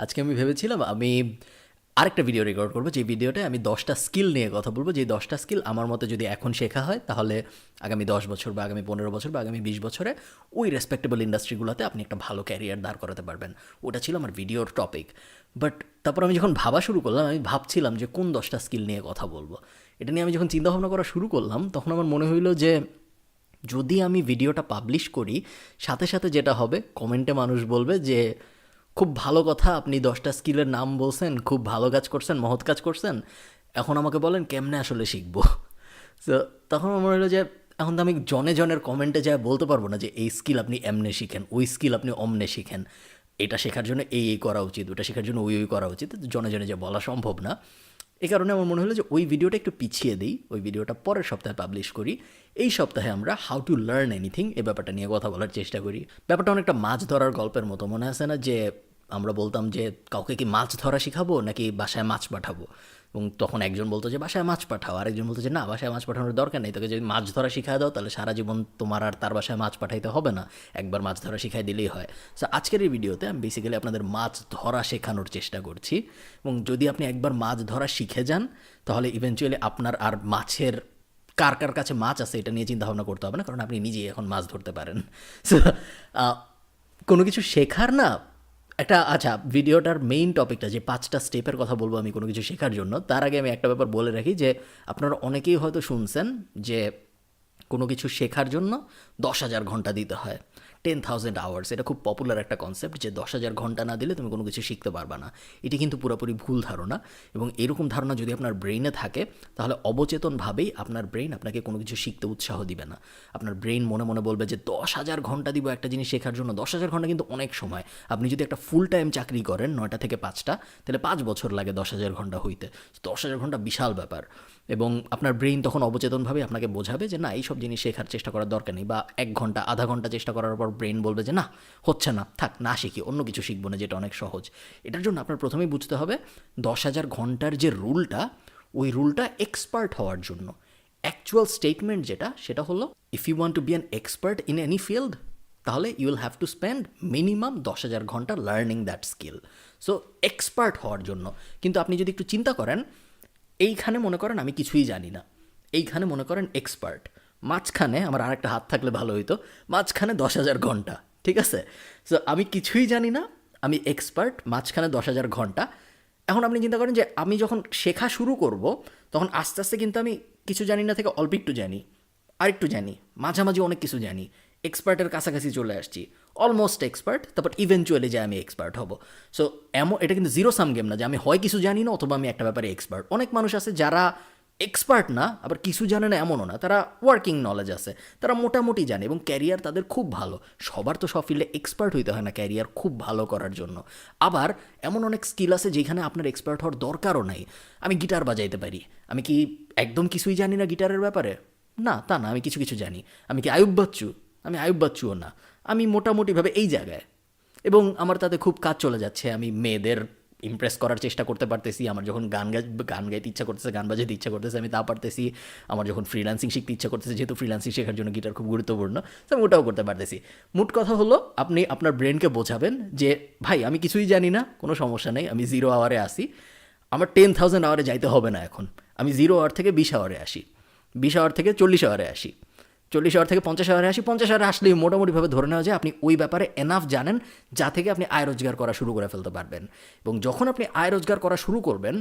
আজকে আমি ভেবেছিলাম আমি আরেকটা ভিডিও রেকর্ড করবো, যে ভিডিওটায় আমি 10টা স্কিল নিয়ে কথা বলবো, যে 10টা স্কিল আমার মতে যদি এখন শেখা হয় তাহলে আগামী 10 বছর বা আগামী 15 বছর বা আগামী 20 বছরে ওই রেসপেক্টেবল ইন্ডাস্ট্রিগুলোতে আপনি একটা ভালো ক্যারিয়ার দাঁড় করাতে পারবেন। ওটা ছিল আমার ভিডিওর টপিক। বাট তারপর আমি যখন ভাবা শুরু করলাম, আমি ভাবছিলাম যে কোন 10টা স্কিল নিয়ে কথা বলবো। এটা নিয়ে আমি যখন চিন্তাভাবনা করা শুরু করলাম, তখন আমার মনে হইলো যে যদি আমি ভিডিওটা পাবলিশ করি, সাথে সাথে যেটা হবে, কমেন্টে মানুষ বলবে যে খুব ভালো কথা, আপনি 10টা স্কিলের নাম বলছেন, খুব ভালো কাজ করছেন, মহৎ কাজ করছেন, এখন আমাকে বলেন কেমনে আসলে শিখবো। তো তখন আমার মনে হলো যে এখন তো আমি জনে জনের কমেন্টে যা বলতে পারবো না যে এই স্কিল আপনি এমনে শিখেন, ওই স্কিল আপনি অমনে শিখেন, এটা শেখার জন্য এই করা উচিত, ওটা শেখার জন্য ওই করা উচিত, জনে জনে যে বলা সম্ভব না। এই কারণে আমার মনে হলো যে ওই ভিডিওটা একটু পিছিয়ে দিই, ওই ভিডিওটা পরের সপ্তাহে পাবলিশ করি। এই সপ্তাহে আমরা হাউ টু লার্ন এনিথিং এই ব্যাপারটা নিয়ে কথা বলার চেষ্টা করি। ব্যাপারটা অনেকটা মাছ ধরার গল্পের মতো, মনে আছে না যে আমরা বলতাম যে কাউকে কি মাছ ধরা শিখাবো নাকি বাসায় মাছ পাঠাবো, এবং তখন একজন বলতো যে বাসায় মাছ পাঠাও, আরেকজন বলতো যে না, বাসায় মাছ পাঠানোর দরকার নেই, তোকে যদি মাছ ধরা শিখায় দাও তাহলে সারা জীবন তোমার আর তার বাসায় মাছ পাঠাইতে হবে না, একবার মাছ ধরা শিখাই দিলেই হয়। সো আজকের এই ভিডিওতে আমি বেসিক্যালি আপনাদের মাছ ধরা শেখানোর চেষ্টা করছি, এবং যদি আপনি একবার মাছ ধরা শিখে যান তাহলে ইভেনচুয়ালি আপনার আর মাছের কার কার কাছে মাছ আছে এটা নিয়ে চিন্তা ভাবনা করতে হবে না, কারণ আপনি নিজেই এখন মাছ ধরতে পারেন। সো কোনো কিছু শেখার না একটা, আচ্ছা, ভিডিওটার মেইন টপিকটা যে 5টা স্টেপের কথা বলবো আমি কোনো কিছু শেখার জন্য, তার আগে আমি একটা ব্যাপার বলে রাখি যে আপনারা অনেকেই হয়তো শুনছেন যে কোনো কিছু শেখার জন্য 10,000 ঘন্টা দিতে হয়, 10,000 আওয়ার্স। এটা খুব পপুলার একটা কনসেপ্ট যে 10,000 ঘন্টা না দিলে তুমি কোনো কিছু শিখতে পারবা না। এটি কিন্তু পুরোপুরি ভুল ধারণা, এবং এরকম ধারণা যদি আপনার ব্রেইনে থাকে তাহলে অবচেতনভাবেই আপনার ব্রেইন আপনাকে কোনো কিছু শিখতে উৎসাহ দিবে না। আপনার ব্রেইন মনে মনে বলবে যে 10,000 ঘন্টা দিব একটা জিনিস শেখার জন্য। 10,000 ঘন্টা কিন্তু অনেক সময়। আপনি যদি একটা ফুল টাইম চাকরি করেন 9টা থেকে 5টা, তাহলে 5 বছর লাগে 10,000 ঘন্টা হইতে। 10,000 ঘন্টা বিশাল ব্যাপার, এবং আপনার ব্রেইন তখন অবচেতনভাবে আপনাকে বোঝাবে যে না, এইসব জিনিস শেখার চেষ্টা করার দরকার নেই, বা 1 ঘন্টা আধা ঘন্টা চেষ্টা করার পর ব্রেইন বলবে যে না, হচ্ছে না, থাক, না শিখি, অন্য কিছু শিখবো না, যেটা অনেক সহজ। এটার জন্য আপনার প্রথমেই বুঝতে হবে 10,000 ঘন্টার যে রুলটা, ওই রুলটা এক্সপার্ট হওয়ার জন্য। অ্যাকচুয়াল স্টেটমেন্ট যেটা, সেটা হলো if you want to be an expert in any field, তাহলে you will have to spend minimum 10,000 ঘন্টা learning that skill. So expert হওয়ার জন্য। কিন্তু আপনি যদি একটু চিন্তা করেন, এইখানে মনে করেন আমি কিছুই জানি না, এইখানে মনে করেন এক্সপার্ট, মাঝখানে আমার আরেকটা হাত থাকলে ভালো হইতো, মাঝখানে 10,000 ঘন্টা, ঠিক আছে? সো আমি কিছুই জানি না, আমি এক্সপার্ট, মাঝখানে 10,000 ঘন্টা। এখন আপনি চিন্তা করেন যে আমি যখন শেখা শুরু করব, তখন আস্তে আস্তে কিন্তু আমি কিছু জানি না থেকে অল্প একটু জানি, আরেকটু জানি, মাঝামাঝি অনেক কিছু জানি, এক্সপার্টের কাছাকাছি চলে আসছি, অলমোস্ট এক্সপার্ট, তারপর ইভেনচুয়ালি যে আমি এক্সপার্ট হব। সো এমন, এটা কিন্তু জিরো সাম গেম না যে আমি হয় কিছু জানি না অথবা আমি একটা ব্যাপারে এক্সপার্ট। অনেক মানুষ আছে যারা এক্সপার্ট না, আবার কিছু জানে না এমনও না, তারা ওয়ার্কিং নলেজ আছে, তারা মোটামুটি জানে, এবং ক্যারিয়ার তাদের খুব ভালো। সবার তো সব ফিল্ডে এক্সপার্ট হইতে হয় না ক্যারিয়ার খুব ভালো করার জন্য। আবার এমন অনেক স্কিল আছে যেখানে আপনার এক্সপার্ট হওয়ার দরকারও নাই। আমি গিটার বাজাইতে পারি, আমি কি একদম কিছুই জানি না গিটারের ব্যাপারে? না, তা না, আমি কিছু কিছু জানি। আমি কি আয়ুব বাচ্চু? আমি আয়ুব বাচ্চুও না, আমি মোটামুটিভাবে এই জায়গায়, এবং আমার তাতে খুব কাজ চলে যাচ্ছে। আমি মেয়েদের ইমপ্রেস করার চেষ্টা করতে পারতেছি, আমার যখন গান গাইতে ইচ্ছা করতেছে, গান বাজাতে ইচ্ছা করতেছে, আমি তা পারতেছি। আমার যখন ফ্রিল্যান্সিং শিখতে ইচ্ছা করতেছে, যেহেতু ফ্রিল্যান্সিং শেখার জন্য গিটার খুব গুরুত্বপূর্ণ, তো আমি ওটাও করতে পারতেছি। মোট কথা হলো, আপনি আপনার ব্রেনকে বোঝাবেন যে ভাই আমি কিছুই জানি না, কোনো সমস্যা নেই, আমি 0 আওয়ারে আসি, আমার 10,000 আওয়ারে যাইতে হবে না এখন, আমি 0 আওয়ার থেকে 20 আওয়ারে আসি, 20 আওয়ার থেকে 40 আওয়ারে আসি, 40 আওয়ার থেকে 50 আওয়ারে আসি, 50 আওয়ারে আসলেই মোটামুটিভাবে ধরে নেওয়া যায় আপনি ওই ব্যাপারে এনাফ জানেন যা থেকে আপনি আয় রোজগার করা শুরু করে ফেলতে পারবেন। এবং যখন আপনি আয় রোজগার করা শুরু করবেন,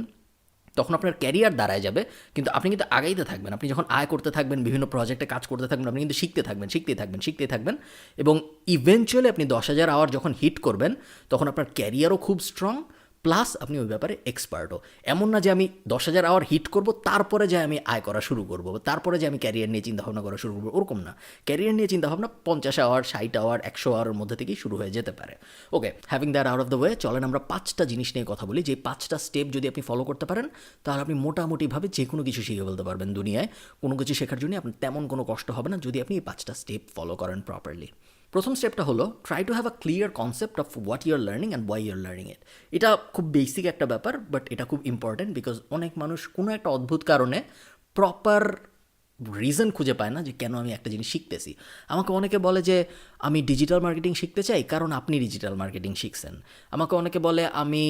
তখন আপনার ক্যারিয়ার দাঁড়ায় যাবে, কিন্তু আপনি কিন্তু আগাইতে থাকবেন। আপনি যখন আয় করতে থাকবেন, বিভিন্ন প্রজেক্টে কাজ করতে থাকবেন, আপনি কিন্তু শিখতে থাকবেন, শিখতেই থাকবেন, শিখতেই থাকবেন, এবং ইভেনচুয়ালি আপনি 10,000 আওয়ার যখন হিট করবেন, তখন আপনার ক্যারিয়ারও খুব স্ট্রং, প্লাস আপনি ওই ব্যাপারে এক্সপার্টও। এমন না যে আমি 10,000 আওয়ার হিট করব তারপরে যে আমি আয় করা শুরু করবো, তারপরে যে আমি ক্যারিয়ার নিয়ে চিন্তাভাবনা করা শুরু করবো, ওরকম না। ক্যারিয়ার নিয়ে চিন্তাভাবনা 50 আওয়ার, 60 আওয়ার, 100 আওয়ারের মধ্যে থেকেই শুরু হয়ে যেতে পারে। Okay, having that out of the way, চলেন আমরা 5টা জিনিস নিয়ে কথা বলি, যে 5টা স্টেপ যদি আপনি ফলো করতে পারেন, তাহলে আপনি মোটামুটিভাবে যে কোনো কিছু শিখে ফেলতে পারবেন দুনিয়ায়। কোনো কিছু শেখার জন্য আপনার তেমন কোনো কষ্ট হবে না যদি আপনি এই 5টা স্টেপ ফলো করেন প্রপারলি। প্রথম স্টেপটা হলো try to have a clear concept of what you are learning and why you are learning it. এটা খুব বেসিক একটা ব্যাপার, বাট এটা খুব ইম্পর্টেন্ট, বিকজ অনেক মানুষ কোনো একটা অদ্ভুত কারণে প্রপার রিজন খুঁজে পায় না যে কেন আমি একটা জিনিস শিখতেছি। আমাকে অনেকে বলে যে আমি ডিজিটাল মার্কেটিং শিখতে চাই কারণ আপনি ডিজিটাল মার্কেটিং শিখছেন। আমাকে অনেকে বলে আমি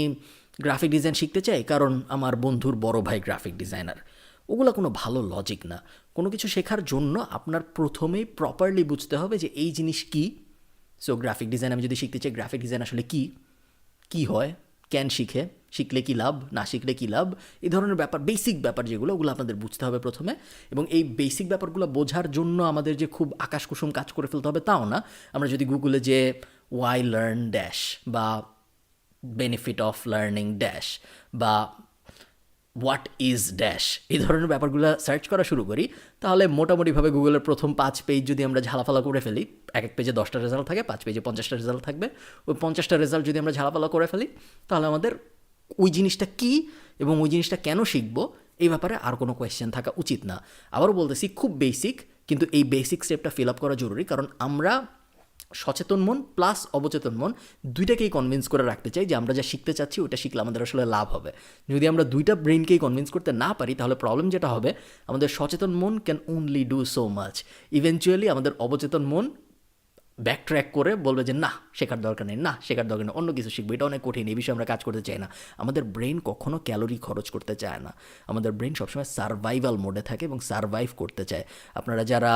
গ্রাফিক ডিজাইন শিখতে চাই কারণ আমার বন্ধুর বড় ভাই গ্রাফিক ডিজাইনার। ওগুলো কোনো ভালো লজিক না। কোনো কিছু শেখার জন্য আপনার প্রথমেই প্রপারলি বুঝতে হবে যে এই জিনিস কী। সো গ্রাফিক ডিজাইন আমি যদি শিখতে চাই, গ্রাফিক ডিজাইন আসলে কী, কী হয়, ক্যান শিখলে কী লাভ, না শিখলে কী লাভ, এই ধরনের ব্যাপার, বেসিক ব্যাপার যেগুলো, ওগুলো আপনাদের বুঝতে হবে প্রথমে। এবং এই বেসিক ব্যাপারগুলো বোঝার জন্য আমাদের যে খুব আকাশকুসুম কাজ করে ফেলতে হবে তাও না। আমরা যদি গুগলে যে ওয়াই লার্ন ড্যাশ বা বেনিফিট অফ লার্নিং ড্যাশ বা হোয়াট ইজ ড্যাশ এই ধরনের ব্যাপারগুলো সার্চ করা শুরু করি, তাহলে মোটামুটিভাবে গুগলের প্রথম 5 পেজ যদি আমরা ঝালাফালা করে ফেলি, এক এক পেজে 10টা রেজাল্ট থাকে, 5 পেজে 50টা রেজাল্ট থাকবে, ওই 50টা রেজাল্ট যদি আমরা ঝালাফালা করে ফেলি, তাহলে আমাদের ওই জিনিসটা কী এবং ওই জিনিসটা কেন শিখবো এই ব্যাপারে আর কোনো কোয়েশ্চেন থাকা উচিত না। আবারও বলতেছি, খুব বেসিক, কিন্তু এই বেসিক স্টেপটা ফিল আপ করা জরুরি, কারণ আমরা সচেতন মন প্লাস অবচেতন মন দুইটাকেই কনভিন্স করে রাখতে চাই যে আমরা যা শিখতে চাচ্ছি ওটা শিখলে আমাদের আসলে লাভ হবে। যদি আমরা দুইটা ব্রেনকেই কনভিন্স করতে না পারি, তাহলে প্রবলেম যেটা হবে, আমাদের সচেতন মন can only do so much. Eventually আমাদের অবচেতন মন ব্যাক ট্র্যাক করে বলবে যে না শেখার দরকার নেই, না শেখার দরকার নেই, অন্য কিছু শিখবো, এটা অনেক কঠিন, এই বিষয়ে আমরা কাজ করতে চাই না। আমাদের ব্রেন কখনো ক্যালোরি খরচ করতে চায় না। আমাদের ব্রেন সবসময় সার্ভাইভাল মোডে থাকে এবং সার্ভাইভ করতে চায়। আপনারা যারা,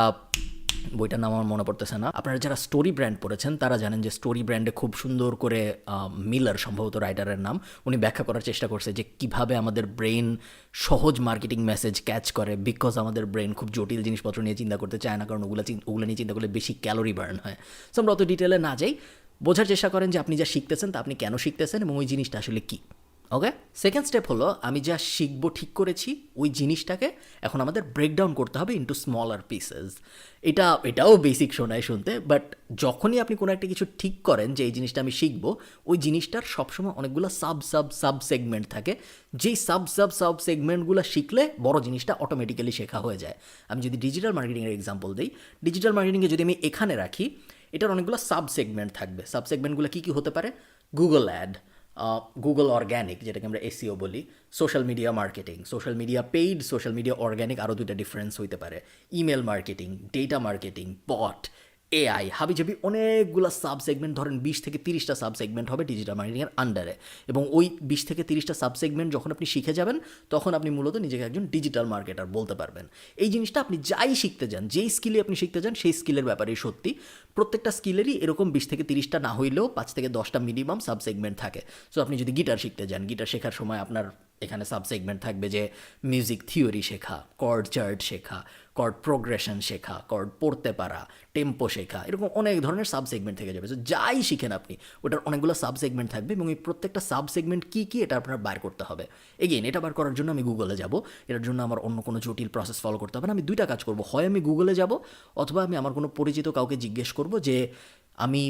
বইটার নাম আমার মনে পড়তেছে না, আপনারা যারা স্টোরি ব্র্যান্ড পড়েছেন তারা জানেন যে স্টোরি ব্র্যান্ডে খুব সুন্দর করে মিলার, সম্ভবত রাইটারের নাম, উনি ব্যাখ্যা করার চেষ্টা করছে যে কীভাবে আমাদের ব্রেন সহজ মার্কেটিং মেসেজ ক্যাচ করে, বিকজ আমাদের ব্রেন খুব জটিল জিনিসপত্র নিয়ে চিন্তা করতে চায় না, কারণ ওগুলো নিয়ে চিন্তা করলে বেশি ক্যালোরি বার্ন হয়। সো আমরা অত ডিটেলে না যাই, বোঝার চেষ্টা করেন যে আপনি যা শিখতেছেন তা আপনি কেন শিখতেছেন এবং ওই জিনিসটা আসলে কী। ওকে, সেকেন্ড স্টেপ হলো আমি যা শিখবো ঠিক করেছি, ওই জিনিসটাকে এখন আমাদের ব্রেকডাউন করতে হবে ইন্টু স্মলার পিসেস। এটাও বেসিক শোনায় শুনতে, বাট যখনই আপনি কোনো একটা কিছু ঠিক করেন যে এই জিনিসটা আমি শিখবো, ওই জিনিসটার সবসময় অনেকগুলো সাব সেগমেন্ট থাকে, যেই সাব সেগমেন্টগুলো শিখলে বড় জিনিসটা অটোমেটিক্যালি শেখা হয়ে যায়। আমি যদি ডিজিটাল মার্কেটিংয়ের এক্সাম্পল দিই, ডিজিটাল মার্কেটিংয়ে যদি আমি এখানে রাখি, এটার অনেকগুলো সাব সেগমেন্ট থাকবে। সাব সেগমেন্টগুলো কী কী হতে পারে? গুগল অ্যাড, গুগল অর্গ্যানিক যেটাকে আমরা এসইও বলি, social media marketing, social media paid, social media organic, আরও দুইটা ডিফারেন্স হইতে পারে, ইমেল মার্কেটিং, ডেটা মার্কেটিং, বট, এআই, হাবিজাবি অনেকগুলো সাব সেগমেন্ট, ধরেন 20 থেকে 30টা সাব সেগমেন্ট হবে ডিজিটাল মার্কেটিংয়ের আন্ডারে। এবং ওই 20 থেকে 30টা সাব সেগমেন্ট যখন আপনি শিখে যাবেন, তখন আপনি মূলত নিজেকে একজন ডিজিটাল মার্কেটার বলতে পারবেন। এই জিনিসটা আপনি যাই শিখতে যান, যেই স্কিলে আপনি শিখতে যান, সেই স্কিলের ব্যাপারেই সত্যি। প্রত্যেকটা স্কিলেরই এরকম 20 থেকে 30টা না হইলেও 5 থেকে 10টা মিনিমাম সাব সেগমেন্ট থাকে। সো আপনি যদি গিটার শিখতে যান, গিটার শেখার সময় আপনার এখানে সাব সেগমেন্ট থাকবে যে মিউজিক থিওরি শেখা, কর্ড চার্ট শেখা, কর্ড প্রোগ্রেশন শেখা, কর্ড পড়তে পারা, টেম্পো শেখা, এরকম অনেক ধরনের সাব সেগমেন্ট থেকে যাবে। তো যাই শিখেন আপনি, ওটার অনেকগুলো সাব সেগমেন্ট থাকবে এবং এই প্রত্যেকটা সাব সেগমেন্ট কী কী এটা আপনার বার করতে হবে। এগেইন, এটা বার করার জন্য আমি গুগলে যাব, এটার জন্য আমার অন্য কোনো জটিল প্রসেস ফলো করতে হবে না। আমি দুইটা কাজ করব, হয় আমি গুগলে যাব অথবা আমি আমার কোনো পরিচিত কাউকে জিজ্ঞেস করব যে আমি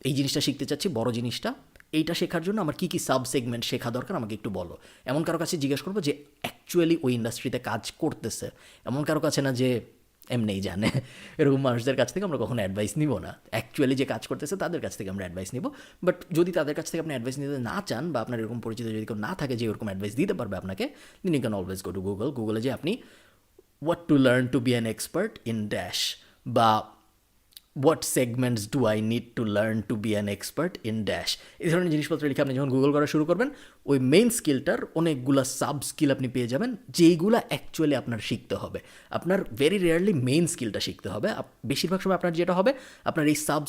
এই জিনিসটা শিখতে চাচ্ছি, বড় জিনিসটা, এইটা শেখার জন্য আমার কী কী সাব সেগমেন্ট শেখা দরকার আমাকে একটু বলো। এমন কারো কাছে জিজ্ঞেস করবো যে অ্যাকচুয়ালি ওই ইন্ডাস্ট্রিতে কাজ করতেছে, এমন কারো কাছে না যে এমনিই জানে। এরকম মানুষদের কাছ থেকে আমরা কখনো অ্যাডভাইস নিব না। অ্যাকচুয়ালি যে কাজ করতেছে তাদের কাছ থেকে আমরা অ্যাডভাইস নিব। বাট যদি তাদের কাছ থেকে আপনি অ্যাডভাইস নিতে না চান, বা আপনার এরকম পরিচিত যদি কেউ না থাকে যে এরকম অ্যাডভাইস দিতে পারবে আপনাকে, then you can always go to Google. গুগলে যে আপনি what to learn to be an expert in dash বা what segments do I need to learn to be an expert in dash, এই ধরনের জিনিসপত্র লিখে আপনি যখন গুগল করা শুরু করবেন, ওই মেইন স্কিলটার অনেকগুলো সাব স্কিল আপনি পেয়ে যাবেন, যেইগুলো অ্যাকচুয়ালি আপনার শিখতে হবে। আপনার ভেরি রেয়ারলি মেইন স্কিলটা শিখতে হবে, বেশিরভাগ সময় আপনার যেটা হবে, আপনার এই সাব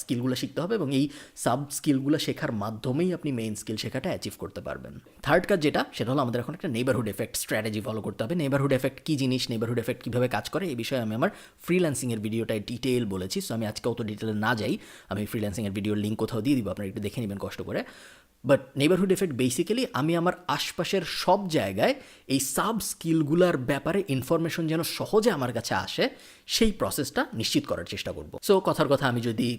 স্কিলগুলো শিখতে হবে এবং এই সাব স্কিলগুলো শেখার মাধ্যমেই আপনি মেইন স্কিল শেখাটা অ্যাচিভ করতে পারবেন। থার্ড কাজ যেটা, সেটা হলো আমাদের এখন একটা নেইবারহুড এফেক্ট স্ট্র্যাটেজি ফলো করতে হবে। নেইবারহুড এফেক্ট কী জিনিস, নেইবারহুড এফেক্ট কীভাবে কাজ করে, এই বিষয়ে আমি আমার ফ্রিল্যান্সিংয়ের ভিডিওটায় ডিটেল বলেছি। সো আমি আজকে অত ডিটেলে না যাই, আমি ফ্রিল্যান্সিংয়ের ভিডিওর লিঙ্ক কোথাও দিয়ে দিব, আপনারা একটু দেখে নেবেন কষ্ট করে। বাট নেইবারহুড এফেক্ট বেসিক্যালি আমি আমার আশপাশের সব জায়গায় এই সাব স্কিলগুলোর ব্যাপারে ইনফরমেশন যেন সহজে আমার কাছে আসে, সেই প্রসেসটা নিশ্চিত করার চেষ্টা করব। সো কথার কথা, আমি যদি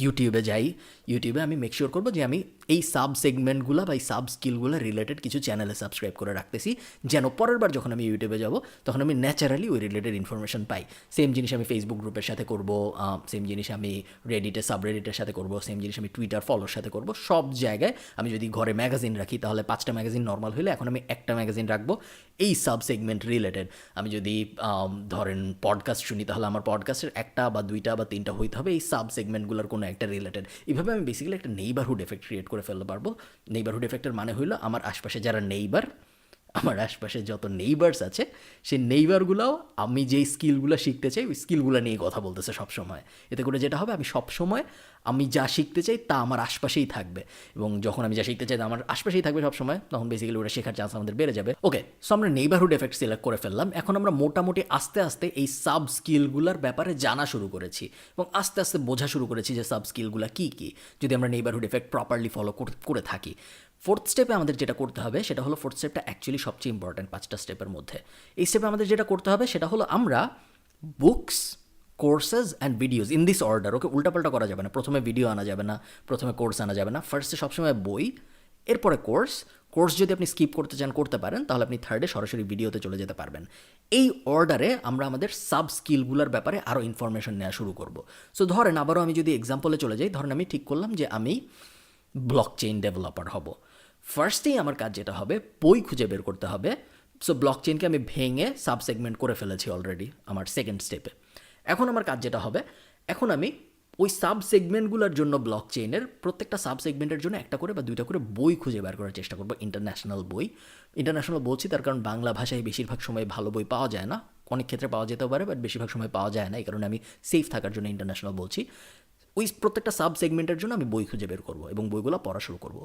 ইউটিউবে যাই, ইউটিউবে আমি মেক শিওর করবো যে আমি এই সাব সেগমেন্টগুলো বা এই সাব স্কিলগুলো রিলেটেড কিছু চ্যানেলে সাবস্ক্রাইব করে রাখতেছি, যেন পরের বার যখন আমি ইউটিউবে যাব তখন আমি ন্যাচারালি ওই রিলেটেড ইনফরমেশন পাই। সেম জিনিস আমি ফেসবুক গ্রুপের সাথে করব, সেম জিনিস আমি রেডিটে সাবরেডিটের সাথে করব, সেম জিনিস আমি টুইটার ফলোর সাথে করব। সব জায়গায় আমি যদি ঘরে ম্যাগাজিন রাখি তাহলে 5টা ম্যাগাজিন নর্মাল হলে এখন আমি একটা ম্যাগাজিন রাখবো এই সাব সেগমেন্ট রিলেটেড। আমি যদি ধরেন পডকাস্ট শুনি তাহলে আমার পডকাস্টের একটা বা 2টা বা 3টা হইতে হবে এই সাব সেগমেন্টগুলোর কোনো একটা রিলেটেড। এইভাবে আমি বেসিক্যালি একটা নেইবারহুড এফেক্ট ক্রিয়েট করে ফেলতে পারবো। নেইবারহুড এফেক্টের মানে হইলো আমার আশপাশে যারা নেইবার, আমার আশপাশে যত নেইবার্স আছে সেই নেইবারগুলোও আমি যেই স্কিলগুলো শিখতে চাই ওই স্কিলগুলো নিয়ে কথা বলতেছে সবসময়। এতে করে যেটা হবে আমি সবসময় আমি যা শিখতে চাই তা আমার আশপাশেই থাকবে, এবং যখন আমি যা শিখতে চাই তা আমার আশপাশেই থাকবে সবসময়, তখন বেসিক্যালি ওটা শেখার চান্স আমাদের বেড়ে যাবে। ওকে, সো আমরা নেইবারহুড এফেক্ট সিলেক্ট করে ফেললাম। এখন আমরা মোটামুটি আস্তে আস্তে এই সাব স্কিলগুলোর ব্যাপারে জানা শুরু করেছি এবং আস্তে আস্তে বোঝা শুরু করেছি যে সাব স্কিলগুলো কী কী, যদি আমরা নেইবারহুড এফেক্ট প্রপারলি ফলো করে থাকি। ফোর্থ স্টেপে আমাদের যেটা করতে হবে সেটা হলো, ফোর্থ স্টেপটা অ্যাকচুয়ালি সবচেয়ে ইম্পর্ট্যান্ট 5টা স্টেপের মধ্যে। এই স্টেপে আমাদের যেটা করতে হবে সেটা হলো আমরা books, courses and videos in this order, okay উল্টাপাল্টা করা যাবে না। প্রথমে ভিডিও আনা যাবে না, প্রথমে কোর্স আনা যাবে না। ফার্স্টে সবসময় বই, এরপরে কোর্স। কোর্স যদি আপনি স্কিপ করতে চান করতে পারেন, তাহলে আপনি থার্ডে সরাসরি ভিডিওতে চলে যেতে পারবেন। এই অর্ডারে আমরা আমাদের সাব স্কিলগুলোর ব্যাপারে আরও ইনফরমেশন নেওয়া শুরু করব। সো ধরেন আবারও আমি যদি এক্সাম্পলে চলে যাই, ধরেন আমি ঠিক করলাম যে আমি ব্লকচেইন ডেভেলপার হব। ফার্স্টেই আমার কাজ যেটা হবে, বই খুঁজে বের করতে হবে। সো ব্লকচেইনকে আমি ভেঙে সাব সেগমেন্ট করে ফেলেছি অলরেডি আমার সেকেন্ড স্টেপে। এখন আমার কাজ যেটা হবে, এখন আমি ওই সাব সেগমেন্টগুলোর জন্য ব্লকচেইনের প্রত্যেকটা সাব সেগমেন্টের জন্য একটা করে বা 2টা করে বই খুঁজে বের করার চেষ্টা করবো, ইন্টারন্যাশনাল বই। ইন্টারন্যাশনাল বলছি তার কারণ বাংলা ভাষায় বেশিরভাগ সময় ভালো বই পাওয়া যায় না, অনেক ক্ষেত্রে পাওয়া যেতেও পারে বাট বেশিরভাগ সময় পাওয়া যায় না, এই কারণে আমি সেফ থাকার জন্য ইন্টারন্যাশনাল বলছি। ওই প্রত্যেকটা সাব সেগমেন্টের জন্য আমি বই খুঁজে বের করবো এবং বইগুলো পড়া শুরু করবো।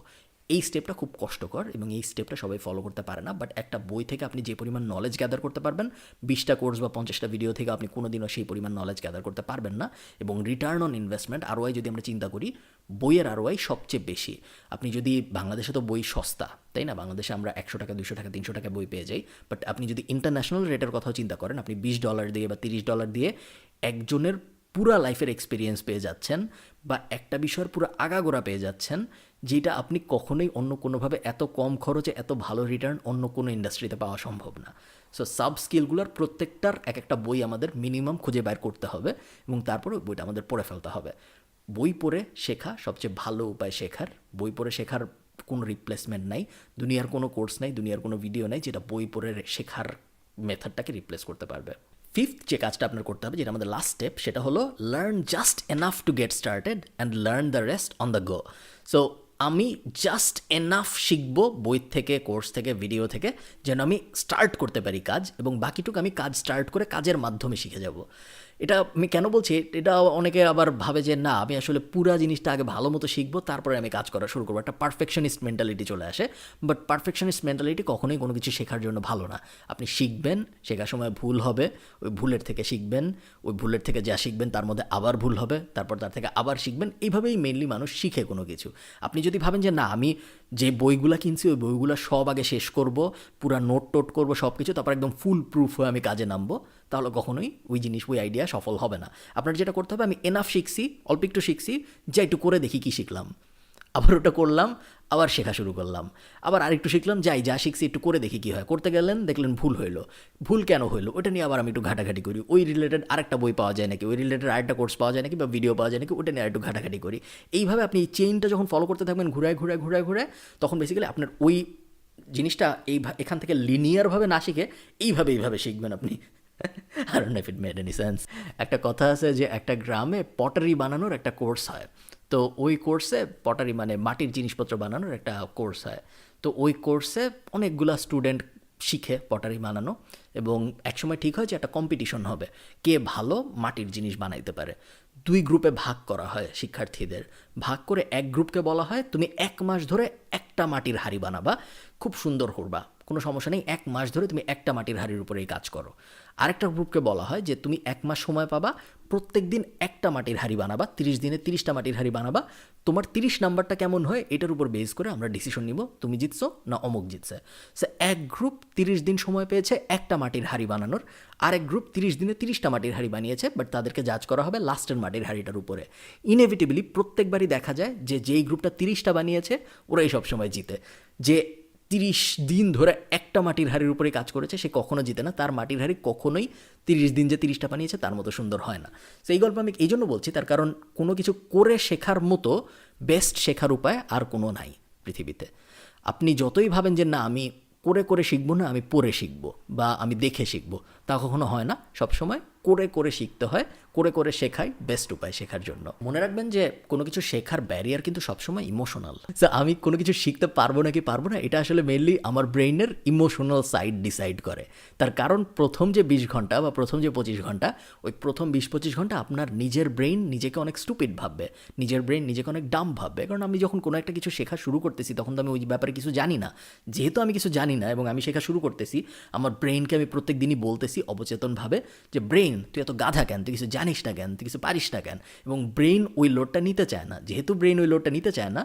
এই স্টেপটা খুব কষ্টকর এবং এই স্টেপটা সবাই ফলো করতে পারে না, বাট একটা বই থেকে আপনি যে পরিমাণ নলেজ গ্যাদার করতে পারবেন 20টা কোর্স বা 50টা ভিডিও থেকে আপনি কোনোদিনও সেই পরিমাণ নলেজ গ্যাদার করতে পারবেন না। এবং রিটার্ন অন ইনভেস্টমেন্ট আরওআই যদি আমরা চিন্তা করি, বইয়ের আরওআই সবচেয়ে বেশি। আপনি যদি, বাংলাদেশে তো বই সস্তা তাই না, বাংলাদেশে আমরা 100 টাকা 200 টাকা 300 টাকা বই পেয়ে যাই, বাট আপনি যদি ইন্টারন্যাশনাল রেটের কথাও চিন্তা করেন, আপনি $20 দিয়ে বা $30 দিয়ে একজনের পুরা লাইফের এক্সপিরিয়েন্স পেয়ে যাচ্ছেন বা একটা বিষয়ের পুরো আগাগোড়া পেয়ে যাচ্ছেন, যেটা আপনি কখনোই অন্য কোনোভাবে এত কম খরচে এত ভালো রিটার্ন অন্য কোনো ইন্ডাস্ট্রিতে পাওয়া সম্ভব না। সো সাব স্কিলগুলোর প্রত্যেকটার এক একটা বই আমাদের মিনিমাম খুঁজে বের করতে হবে এবং তারপরে ওই বইটা আমাদের পড়ে ফেলতে হবে। বই পড়ে শেখা সবচেয়ে ভালো উপায় শেখার। বই পড়ে শেখার কোনো রিপ্লেসমেন্ট নাই, দুনিয়ার কোনো কোর্স নাই, দুনিয়ার কোনো ভিডিও নাই যেটা বই পড়ে শেখার মেথডটাকে রিপ্লেস করতে পারবে। ফিফথ যে কাজটা আপনার করতে হবে, যেটা আমাদের লাস্ট স্টেপ, সেটা হলো learn just enough to get started and learn the rest on the go. So আমি জাস্ট এনাফ শিখবো বই থেকে, কোর্স থেকে, ভিডিও থেকে, যেন আমি স্টার্ট করতে পারি কাজ, এবং বাকিটুকু আমি কাজ স্টার্ট করে কাজের মাধ্যমে শিখে যাব। এটা আমি কেন বলছি, এটা অনেকে আবার ভাবে যে না আমি আসলে পুরা জিনিসটা আগে ভালো মতো শিখবো তারপরে আমি কাজ করা শুরু করবো, একটা পারফেকশনিস্ট মেন্টালিটি চলে আসে। বাট পারফেকশনিস্ট মেন্টালিটি কখনোই কোনো কিছু শেখার জন্য ভালো না। আপনি শিখবেন, শেখার সময় ভুল হবে, ওই ভুলের থেকে শিখবেন, ওই ভুলের থেকে যা শিখবেন তার মধ্যে আবার ভুল হবে, তারপর তার থেকে আবার শিখবেন। এইভাবেই মেনলি মানুষ শিখে কোনো কিছু। আপনি যদি ভাবেন যে না আমি যে বইগুলো কিনছি ওই বইগুলো সব আগে শেষ করব, পুরা নোট টোট করবো সব কিছু, তারপর একদম ফুল প্রুফ হয়ে আমি কাজে নামবো, তাহলে কখনোই ওই জিনিস, ওই আইডিয়া সফল হবে না। আপনার যেটা করতে হবে, আমি এনাফ শিখছি, অল্প একটু শিখছি, যা একটু করে দেখি কী শিখলাম, আবার ওটা করলাম, আবার শেখা শুরু করলাম, আবার আরেকটু শিখলাম, যাই যা শিখছি একটু করে দেখি কী হয়। করতে গেলেন, দেখলেন ভুল হইলো, ভুল কেন হইলো ওটা নিয়ে আবার আমি একটু ঘাটাঘাটি করি, ওই রিলেটেড আরেকটা বই পাওয়া যায় নাকি, ওই রিলেটেড আরেকটা কোর্স পাওয়া যায় নাকি বা ভিডিও পাওয়া যায় নাকি, ওটা নিয়ে আরেকটু ঘাটাঘাটি করি। এইভাবে আপনি এই চেইনটা যখন ফলো করতে থাকবেন ঘুরায় ঘুরায় ঘুরায় ঘুরায়, তখন বেসিক্যালি আপনার ওই জিনিসটা এখান থেকে লিনিয়ারভাবে না শিখে এইভাবে শিখবেন আপনি। I don't know if it made any sense. একটা কথা আছে যে একটা গ্রামে পটারি বানানোর একটা কোর্স হয়, তো ওই কোর্সে পটারি মানে মাটির জিনিসপত্র বানানোর একটা কোর্স হয়, তো ওই কোর্সে অনেকগুলা স্টুডেন্ট শিখে পটারি বানানো, এবং একসময় ঠিক হয় যে একটা কম্পিটিশন হবে কে ভালো মাটির জিনিস বানাইতে পারে। 2 গ্রুপে ভাগ করা হয় শিক্ষার্থীদের, ভাগ করে এক গ্রুপকে বলা হয় তুমি 1 মাস ধরে একটা মাটির হাঁড়ি বানাবা, খুব সুন্দর করবা, কোনো সমস্যা নেই, 1 মাস ধরে তুমি একটা মাটির হাঁড়ির উপরেই কাজ করো। আরেকটা গ্রুপকে বলা হয় যে তুমি 1 মাস সময় পাবা, প্রত্যেক দিন একটা মাটির হাঁড়ি বানাবা, 30 দিনে 30টা মাটির হাঁড়ি বানাবা। তোমার 30 নাম্বারটা কেমন হয় এটার উপর বেস করে আমরা ডিসিশন নিব তুমি জিতছো না অমুক জিতছে। সে এক গ্রুপ 30 দিন সময় পেয়েছে একটা মাটির হাঁড়ি বানানোর, আরেক গ্রুপ 30 দিনে 30টা মাটির হাঁড়ি বানিয়েছে, বাট তাদেরকে জাজ করা হবে লাস্টের মাটির হাঁড়িটার উপরে। ইনএভিটেবলি প্রত্যেকবারই দেখা যায় যে যেই গ্রুপটা 30টা বানিয়েছে ওরাই সবসময় জিতে। যে 30 দিন ধরে একটা মাটির হাঁড়ির উপরে কাজ করেছে সে কখনো জিতে না, তার মাটির হাঁড়ি কখনোই 30 দিন যে 30টা বানিয়েছে তার মতো সুন্দর হয় না। তো এই গল্প আমি এই জন্য বলছি, তার কারণ কোনো কিছু করে শেখার মতো বেস্ট শেখার উপায় আর কোনো নাই পৃথিবীতে। আপনি যতই ভাবেন যে না আমি করে করে শিখবো না, আমি পড়ে শিখবো বা আমি দেখে শিখবো, তা কখনো হয় না। সবসময় করে করে শিখতে হয়, করে করে শেখাই বেস্ট উপায় শেখার জন্য। মনে রাখবেন যে কোনো কিছু শেখার ব্যারিয়ার কিন্তু সবসময় ইমোশনাল। আমি কোনো কিছু শিখতে পারবো নাকি পারবো না এটা আসলে মেনলি আমার ব্রেইনের ইমোশনাল সাইড ডিসাইড করে। তার কারণ প্রথম যে 20 ঘন্টা বা প্রথম যে 25 ঘন্টা, ওই প্রথম 20-25 ঘন্টা আপনার নিজের ব্রেইন নিজেকে অনেক স্টুপিড ভাববে, নিজের ব্রেইন নিজেকে অনেক ডাম ভাববে। কারণ আমি যখন কোনো একটা কিছু শেখা শুরু করতেছি তখন তো আমি ওই ব্যাপারে কিছু জানি না। যেহেতু আমি কিছু জানি না এবং আমি শেখা শুরু করতেছি, আমার ব্রেইনকে আমি প্রত্যেক দিনই বলতেছি অবচেতনভাবে যে ব্রেইন তুই এত গাধা কেন, তুই কিছু জানিস না কেন, তুই কিছু পারিস না কেন। এবং ব্রেইন ওই লোডটা নিতে চায় না। যেহেতু ব্রেইন ওই লোডটা নিতে চায় না,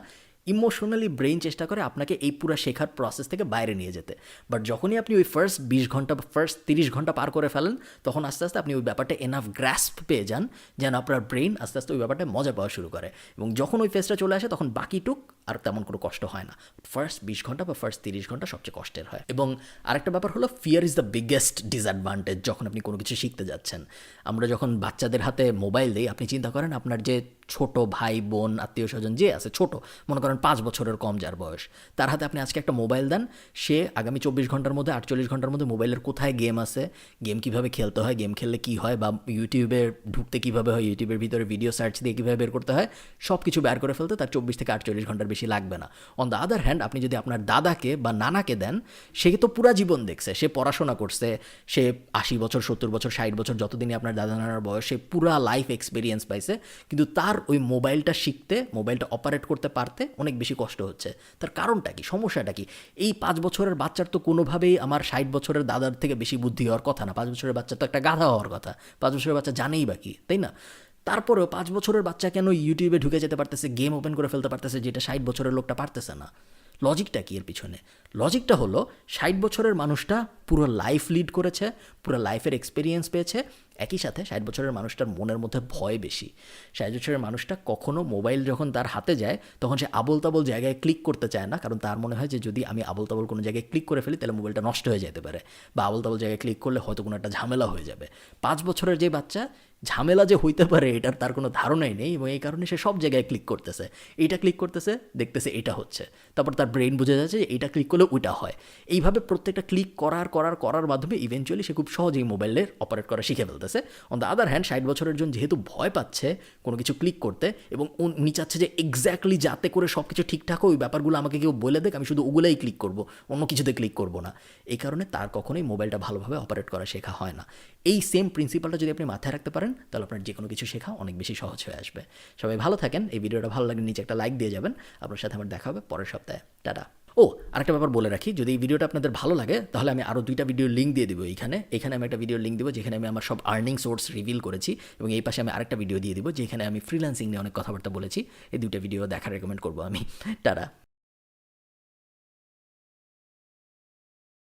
ইমোশনালি ব্রেইন চেষ্টা করে আপনাকে এই পুরো শেখার প্রসেস থেকে বাইরে নিয়ে যেতে। বাট যখনই আপনি ওই ফার্স্ট 20 ঘন্টা বা ফার্স্ট 30 ঘন্টা পার করে ফেলেন, তখন আস্তে আস্তে আপনি ওই ব্যাপারটা এনাফ গ্রাস্প পেয়ে যান যেন আপনার ব্রেইন আস্তে আস্তে ওই ব্যাপারটা মজা পাওয়া শুরু করে। এবং যখন ওই ফেজটা চলে আসে তখন বাকিটুক আর তেমন কোনো কষ্ট হয় না। ফার্স্ট 20 ঘন্টা বা ফার্স্ট 30 ঘন্টা সবচেয়ে কষ্টের হয়। এবং আরেকটা ব্যাপার হলো fear is the biggest disadvantage যখন আপনি কোনো কিছু শিখতে যাচ্ছেন। আমরা যখন বাচ্চাদের হাতে মোবাইল দিই, আপনি চিন্তা করেন আপনার যে ছোট ভাই বোন আত্মীয় স্বজন যে আছে ছোট, মনে করেন 5 বছরের কম যার বয়স, তার হাতে আপনি আজকে একটা মোবাইল দেন, সে আগামী 24 ঘন্টার মধ্যে 48 ঘন্টার মধ্যে মোবাইলের কোথায় গেম আছে, গেম কীভাবে খেলতে হয়, গেম খেললে কী হয়, বা ইউটিউবে ঢুকতে কীভাবে হয়, ইউটিউবের ভিতরে ভিডিও সার্চ দিয়ে কীভাবে বের করতে হয়, সব কিছু বের করে ফেলতে তার 24 থেকে 48 ঘন্টার বেশি লাগবে না। অন দ্য আদার হ্যান্ড আপনি যদি আপনার দাদাকে বা নানাকে দেন, সে তো পুরা জীবন দেখছে, সে পড়াশোনা করছে, সে 80 বছর 70 বছর 60 বছর যতদিনই আপনার দাদা নানার বয়স, সে পুরা লাইফ এক্সপিরিয়েন্স পাইছে, কিন্তু তার ওই মোবাইলটা শিখতে, মোবাইলটা অপারেট করতে পারতে অনেক বেশি কষ্ট হচ্ছে। তার কারণটা কি, সমস্যাটা কি? এই 5 বছরের বাচ্চার তো কোনোভাবেই আমার 60 বছরের দাদার থেকে বেশি বুদ্ধি হওয়ার কথা না। 5 বছরের বাচ্চা তো একটা গাধা হওয়ার কথা। 5 বছরের বাচ্চা জানেই বা কি, তাই না? তারপরেও 5 বছরের বাচ্চা কেন ইউটিউবে ঢুকে যেতে পারতেছে, গেম ওপেন করে ফেলতে পারতেছে, যেটা 60 বছরের লোকটা পারতেছে না? লজিকটা কি এর পিছনে? লজিকটা হলো 60 বছরের মানুষটা পুরো লাইফ লিড করেছে, পুরো লাইফের এক্সপিরিয়েন্স পেয়েছে। একই সাথে 60 বছরের মানুষটার মনের মধ্যে ভয় বেশি। 60 বছরের মানুষটা কখনো মোবাইল যখন তার হাতে যায় তখন সে আবোল তাবোল জায়গায় ক্লিক করতে চায় না, কারণ তার মনে হয় যে যদি আমি আবোল তাবোল কোনো জায়গায় ক্লিক করে ফেলি তাহলে মোবাইলটা নষ্ট হয়ে যেতে পারে, বা আবোল তাবোল জায়গায় ক্লিক করলে হয়তো কোনো একটা ঝামেলা হয়ে যাবে। 5 বছরের যে বাচ্চা, ঝামেলা যে হইতে পারে এটার তার কোনো ধারণাই নেই, এবং এই কারণে সে সব জায়গায় ক্লিক করতেছে, এইটা ক্লিক করতেছে, দেখতেছে এটা হচ্ছে, তারপর তার ব্রেইন বুঝে যাচ্ছে যে এইটা ক্লিক করলে ওইটা হয়। এইভাবে প্রত্যেকটা ক্লিক করার মাধ্যমে ইভেনচুয়ালি সে খুব সহজেই মোবাইলের অপারেট করা শিখে ফেলতেছে। অন দ্য আদার হ্যান্ড 60 বছরের জন যেহেতু ভয় পাচ্ছে কোনো কিছু ক্লিক করতে, এবং উনি চাচ্ছে যে এক্স্যাক্টলি যাতে করে সব কিছু ঠিকঠাক ওই ব্যাপারগুলো আমাকে কেউ বলে দেখ, আমি শুধু ওগুলোই ক্লিক করব, অন্য কিছুতে ক্লিক করব না। এই কারণে তার কখনোই মোবাইলটা ভালোভাবে অপারেট করা শেখা হয় না। এই সেম প্রিন্সিপালটা যদি আপনি মাথায় রাখতে পারেন তাহলে আপনার যে কোনো কিছু শেখা অনেক বেশি সহজ হয়ে আসবে। সবাই ভালো থাকেন। এই ভিডিওটা ভালো লাগলে নিচে একটা লাইক দিয়ে যাবেন। আপনার সাথে আমার দেখা হবে পরের সপ্তাহে। টাটা। ও, আরেকটা ব্যাপার বলে রাখি, যদি এই ভিডিওটা আপনাদের ভালো লাগে তাহলে আমি আরও 2টা ভিডিও লিঙ্ক দিয়ে দেবো। এখানে আমি একটা ভিডিও লিঙ্ক দেবো যেখানে আমি আমার সব আর্নিং সোর্স রিভিল করেছি, এবং এই পাশে আমি আরেকটা ভিডিও দিয়ে দেবো যেখানে আমি ফ্রিল্যান্সিং নিয়ে অনেক কথাবার্তা বলেছি। এই 2টা ভিডিও দেখার রেকমেন্ড করবো আমি। টাটা।